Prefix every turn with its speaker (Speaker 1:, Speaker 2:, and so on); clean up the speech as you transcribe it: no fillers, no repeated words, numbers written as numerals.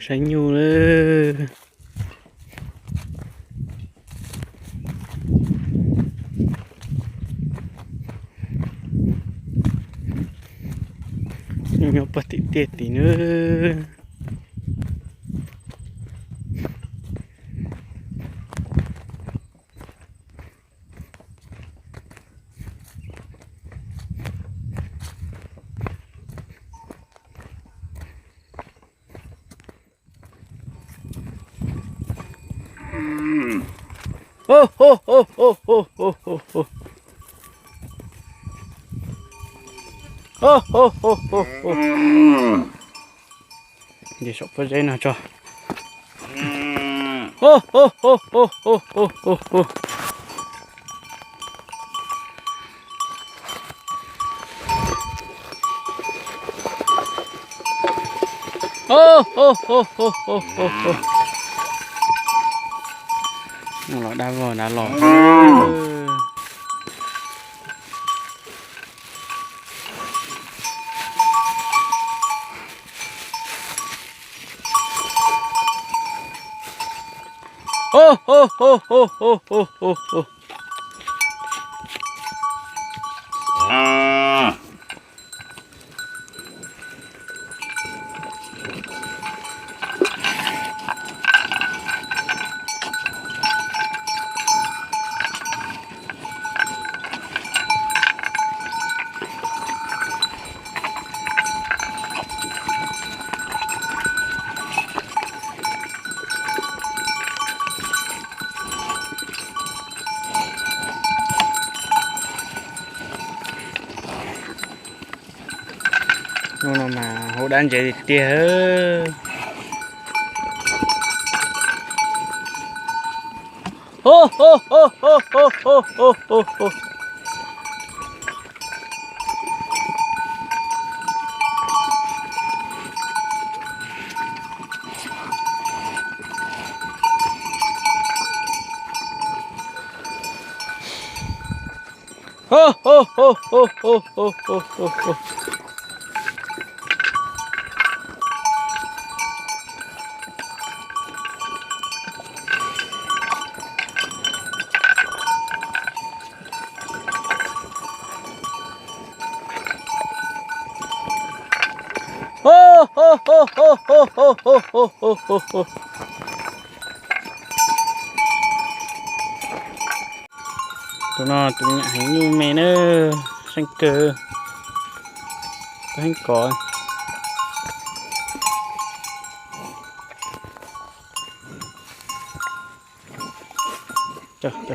Speaker 1: Sai nhu nữa. Nhu pati tiệt tí nữa. Oh oh oh oh oh oh oh oh. Oh oh oh oh oh. Đi sọc vào dây nào cho. Oh oh oh oh oh oh oh oh. Oh oh oh oh oh oh oh. Nó đã rồi đã lọt. Oh oh oh oh oh oh oh oh. Nó mà hổ đan vậy thì tia hơ. Hô hô hô hô hô hô hô hô hô. Hô hô hô hô hô hô hô hô hô. Hô hô hô hô hô hô hô hô hô hô hô. Tụi nó tụi nhảy như mẹ nó sang cờ cái cỏ chờ chờ